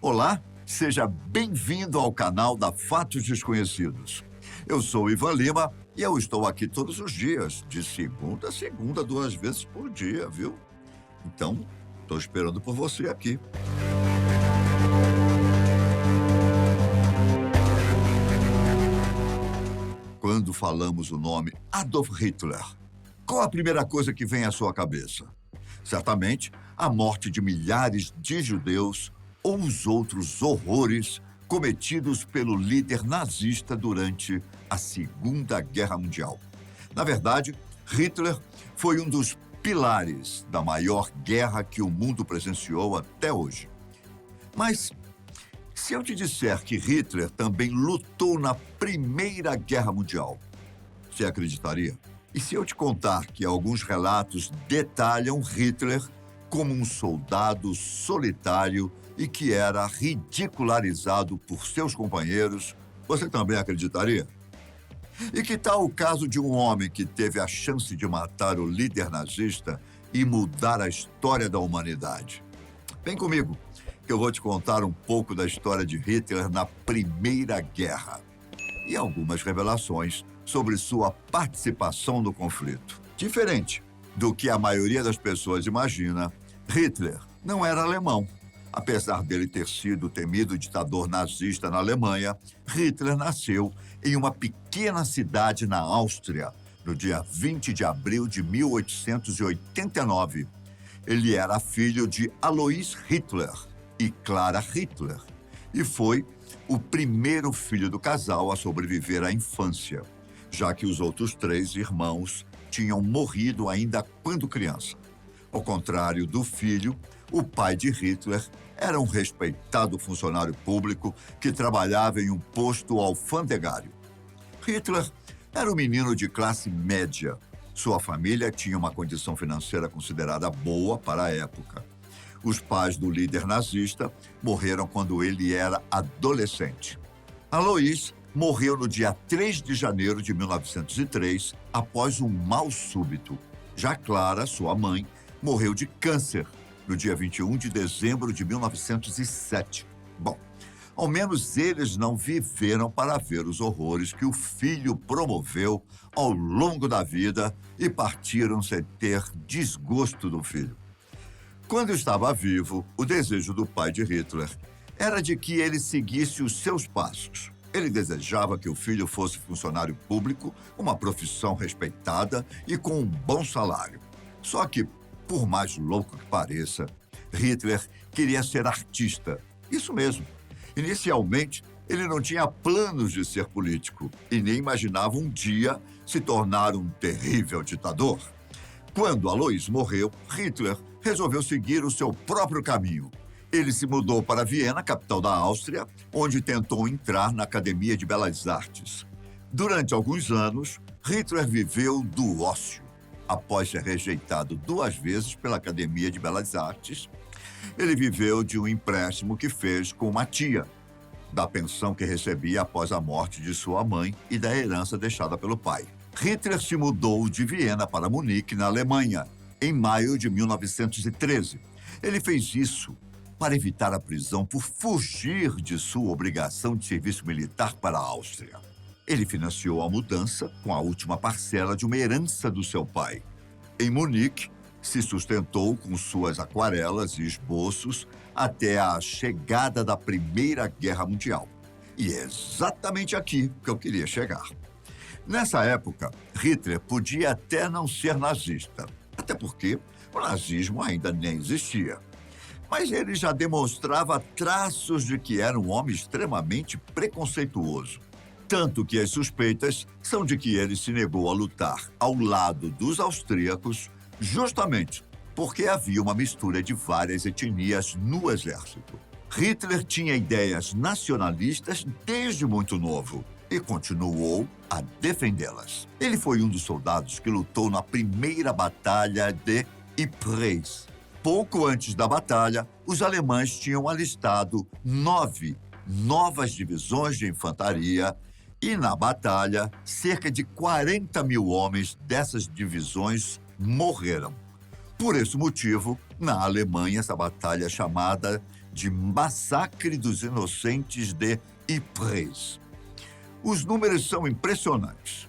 Olá, seja bem-vindo ao canal da Fatos Desconhecidos. Eu sou Ivan Lima e eu estou aqui todos os dias, de segunda a segunda, 2 vezes por dia, viu? Então, estou esperando por você aqui. Quando falamos o nome Adolf Hitler, qual a primeira coisa que vem à sua cabeça? Certamente, a morte de milhares de judeus ou os outros horrores cometidos pelo líder nazista durante a Segunda Guerra Mundial. Na verdade, Hitler foi um dos pilares da maior guerra que o mundo presenciou até hoje. Mas, se eu te disser que Hitler também lutou na Primeira Guerra Mundial, você acreditaria? E se eu te contar que alguns relatos detalham Hitler como um soldado solitário e que era ridicularizado por seus companheiros, você também acreditaria? E que tal o caso de um homem que teve a chance de matar o líder nazista e mudar a história da humanidade? Vem comigo, que eu vou te contar um pouco da história de Hitler na Primeira Guerra e algumas revelações sobre sua participação no conflito. Diferente do que a maioria das pessoas imagina, Hitler não era alemão. Apesar dele ter sido o temido ditador nazista na Alemanha, Hitler nasceu em uma pequena cidade na Áustria, no dia 20 de abril de 1889. Ele era filho de Alois Hitler e Clara Hitler, e foi o primeiro filho do casal a sobreviver à infância, já que os outros 3 irmãos tinham morrido ainda quando criança. Ao contrário do filho, o pai de Hitler era um respeitado funcionário público que trabalhava em um posto alfandegário. Hitler era um menino de classe média. Sua família tinha uma condição financeira considerada boa para a época. Os pais do líder nazista morreram quando ele era adolescente. Alois morreu no dia 3 de janeiro de 1903, após um mal súbito. Já Clara, sua mãe, morreu de câncer no dia 21 de dezembro de 1907. Bom, ao menos eles não viveram para ver os horrores que o filho promoveu ao longo da vida e partiram sem ter desgosto do filho. Quando estava vivo, o desejo do pai de Hitler era de que ele seguisse os seus passos. Ele desejava que o filho fosse funcionário público, uma profissão respeitada e com um bom salário. Só que, por mais louco que pareça, Hitler queria ser artista. Isso mesmo. Inicialmente, ele não tinha planos de ser político e nem imaginava um dia se tornar um terrível ditador. Quando Alois morreu, Hitler resolveu seguir o seu próprio caminho. Ele se mudou para Viena, capital da Áustria, onde tentou entrar na Academia de Belas Artes. Durante alguns anos, Hitler viveu do ócio. Após ser rejeitado 2 vezes pela Academia de Belas Artes, ele viveu de um empréstimo que fez com uma tia, da pensão que recebia após a morte de sua mãe e da herança deixada pelo pai. Hitler se mudou de Viena para Munique, na Alemanha, em maio de 1913. Ele fez isso para evitar a prisão por fugir de sua obrigação de serviço militar para a Áustria. Ele financiou a mudança com a última parcela de uma herança do seu pai. Em Munique, se sustentou com suas aquarelas e esboços até a chegada da Primeira Guerra Mundial. E é exatamente aqui que eu queria chegar. Nessa época, Hitler podia até não ser nazista, até porque o nazismo ainda nem existia. Mas ele já demonstrava traços de que era um homem extremamente preconceituoso. Tanto que as suspeitas são de que ele se negou a lutar ao lado dos austríacos justamente porque havia uma mistura de várias etnias no exército. Hitler tinha ideias nacionalistas desde muito novo e continuou a defendê-las. Ele foi um dos soldados que lutou na primeira batalha de Ypres. Pouco antes da batalha, os alemães tinham alistado 9 novas divisões de infantaria e, na batalha, cerca de 40 mil homens dessas divisões morreram. Por esse motivo, na Alemanha, essa batalha é chamada de massacre dos inocentes de Ypres. Os números são impressionantes.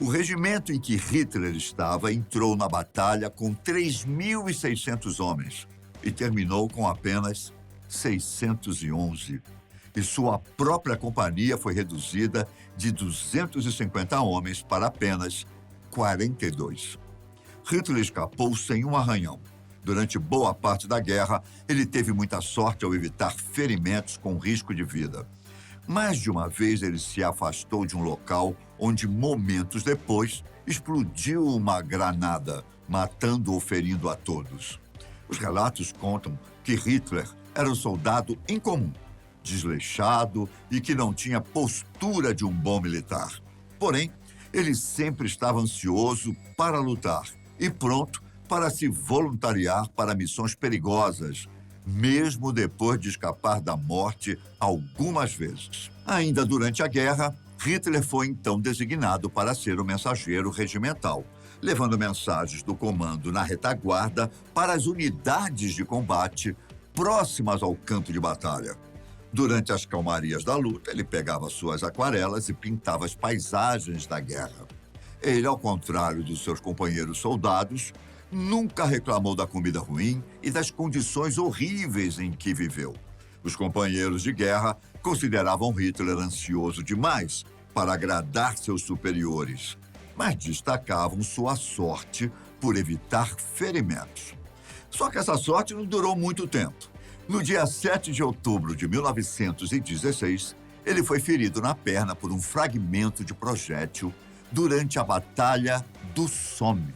O regimento em que Hitler estava entrou na batalha com 3.600 homens e terminou com apenas 611. E sua própria companhia foi reduzida de 250 homens para apenas 42. Hitler escapou sem um arranhão. Durante boa parte da guerra, ele teve muita sorte ao evitar ferimentos com risco de vida. Mais de uma vez ele se afastou de um local onde, momentos depois, explodiu uma granada, matando ou ferindo a todos. Os relatos contam que Hitler era um soldado incomum, desleixado e que não tinha postura de um bom militar. Porém, ele sempre estava ansioso para lutar e pronto para se voluntariar para missões perigosas, mesmo depois de escapar da morte algumas vezes. Ainda durante a guerra, Hitler foi então designado para ser o mensageiro regimental, levando mensagens do comando na retaguarda para as unidades de combate próximas ao campo de batalha. Durante as calmarias da luta, ele pegava suas aquarelas e pintava as paisagens da guerra. Ele, ao contrário dos seus companheiros soldados, nunca reclamou da comida ruim e das condições horríveis em que viveu. Os companheiros de guerra consideravam Hitler ansioso demais para agradar seus superiores, mas destacavam sua sorte por evitar ferimentos. Só que essa sorte não durou muito tempo. No dia 7 de outubro de 1916, ele foi ferido na perna por um fragmento de projétil durante a Batalha do Somme.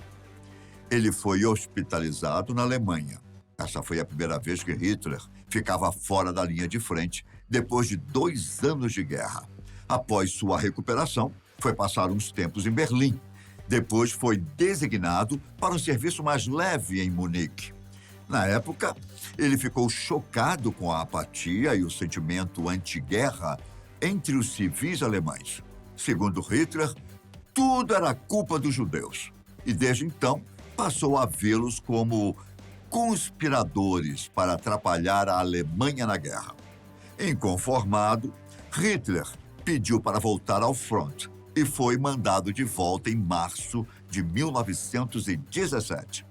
Ele foi hospitalizado na Alemanha. Essa foi a primeira vez que Hitler ficava fora da linha de frente depois de 2 anos de guerra. Após sua recuperação, foi passar uns tempos em Berlim. Depois foi designado para um serviço mais leve em Munique. Na época, ele ficou chocado com a apatia e o sentimento anti-guerra entre os civis alemães. Segundo Hitler, tudo era culpa dos judeus. E desde então, passou a vê-los como conspiradores para atrapalhar a Alemanha na guerra. Inconformado, Hitler pediu para voltar ao front e foi mandado de volta em março de 1917.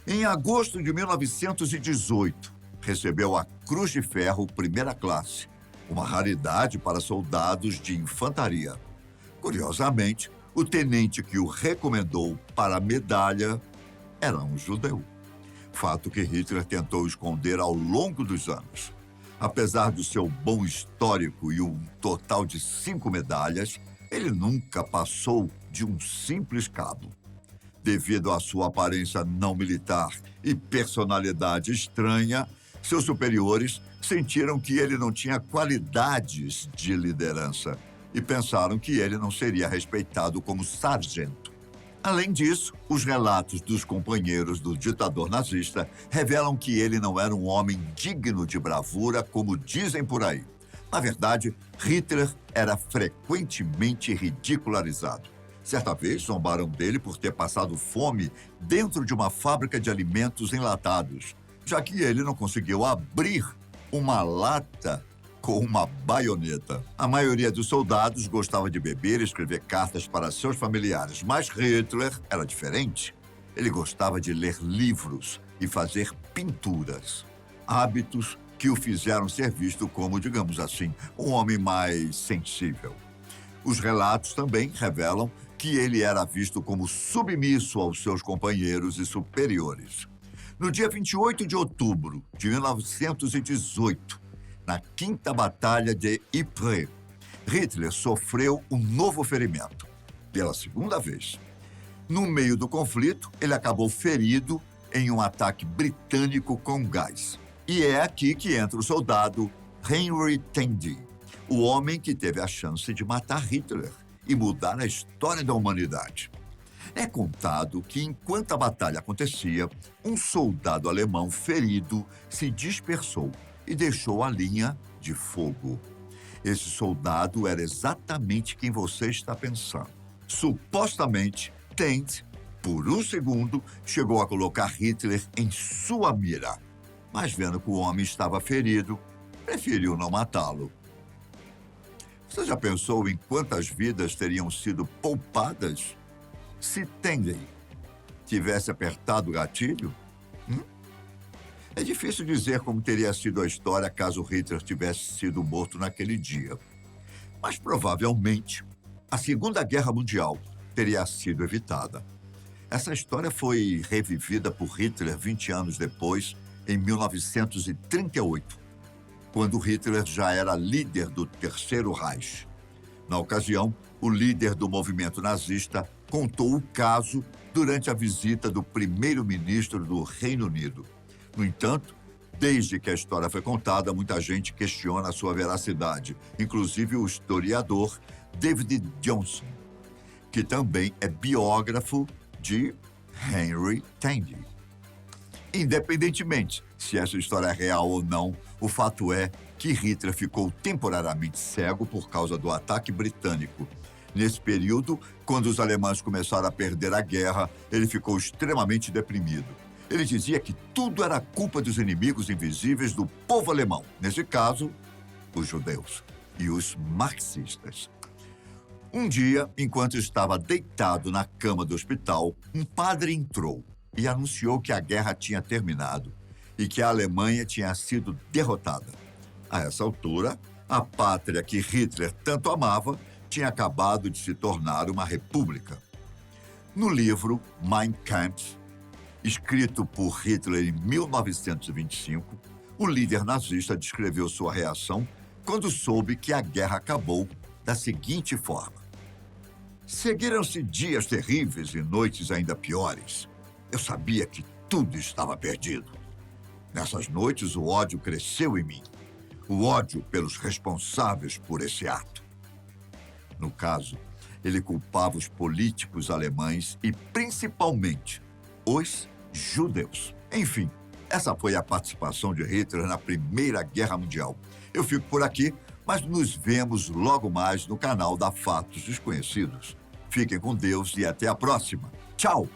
Em agosto de 1918, recebeu a Cruz de Ferro Primeira Classe, uma raridade para soldados de infantaria. Curiosamente, o tenente que o recomendou para a medalha era um judeu. Fato que Hitler tentou esconder ao longo dos anos. Apesar do seu bom histórico e um total de 5 medalhas, ele nunca passou de um simples cabo. Devido à sua aparência não militar e personalidade estranha, seus superiores sentiram que ele não tinha qualidades de liderança e pensaram que ele não seria respeitado como sargento. Além disso, os relatos dos companheiros do ditador nazista revelam que ele não era um homem digno de bravura, como dizem por aí. Na verdade, Hitler era frequentemente ridicularizado. Certa vez, zombaram dele por ter passado fome dentro de uma fábrica de alimentos enlatados, já que ele não conseguiu abrir uma lata com uma baioneta. A maioria dos soldados gostava de beber e escrever cartas para seus familiares, mas Hitler era diferente. Ele gostava de ler livros e fazer pinturas, hábitos que o fizeram ser visto como, digamos assim, um homem mais sensível. Os relatos também revelam que ele era visto como submisso aos seus companheiros e superiores. No dia 28 de outubro de 1918, na 5ª Batalha de Ypres, Hitler sofreu um novo ferimento, pela 2ª vez. No meio do conflito, ele acabou ferido em um ataque britânico com gás. E é aqui que entra o soldado Henry Tandy, o homem que teve a chance de matar Hitler e mudar a história da humanidade. É contado que, enquanto a batalha acontecia, um soldado alemão ferido se dispersou e deixou a linha de fogo. Esse soldado era exatamente quem você está pensando. Supostamente, Tandy, por um segundo, chegou a colocar Hitler em sua mira. mas vendo que o homem estava ferido, preferiu não matá-lo. Você já pensou em quantas vidas teriam sido poupadas se Tendey tivesse apertado o gatilho? É difícil dizer como teria sido a história caso Hitler tivesse sido morto naquele dia. Mas provavelmente a Segunda Guerra Mundial teria sido evitada. Essa história foi revivida por Hitler 20 anos depois, em 1938, quando Hitler já era líder do Terceiro Reich. Na ocasião, o líder do movimento nazista contou o caso durante a visita do primeiro-ministro do Reino Unido. No entanto, desde que a história foi contada, muita gente questiona a sua veracidade, inclusive o historiador David Johnson, que também é biógrafo de Henry Tendey. Independentemente se essa história é real ou não, o fato é que Hitler ficou temporariamente cego por causa do ataque britânico. Nesse período, quando os alemães começaram a perder a guerra, ele ficou extremamente deprimido. Ele dizia que tudo era culpa dos inimigos invisíveis do povo alemão, nesse caso, os judeus e os marxistas. Um dia, enquanto estava deitado na cama do hospital, um padre entrou e anunciou que a guerra tinha terminado e que a Alemanha tinha sido derrotada. A essa altura, a pátria que Hitler tanto amava tinha acabado de se tornar uma república. No livro Mein Kampf, escrito por Hitler em 1925, o líder nazista descreveu sua reação quando soube que a guerra acabou da seguinte forma: seguiram-se dias terríveis e noites ainda piores. Eu sabia que tudo estava perdido. Nessas noites, o ódio cresceu em mim. O ódio pelos responsáveis por esse ato. No caso, ele culpava os políticos alemães e, principalmente, os judeus. Enfim, essa foi a participação de Hitler na Primeira Guerra Mundial. Eu fico por aqui, mas nos vemos logo mais no canal da Fatos Desconhecidos. Fiquem com Deus e até a próxima. Tchau!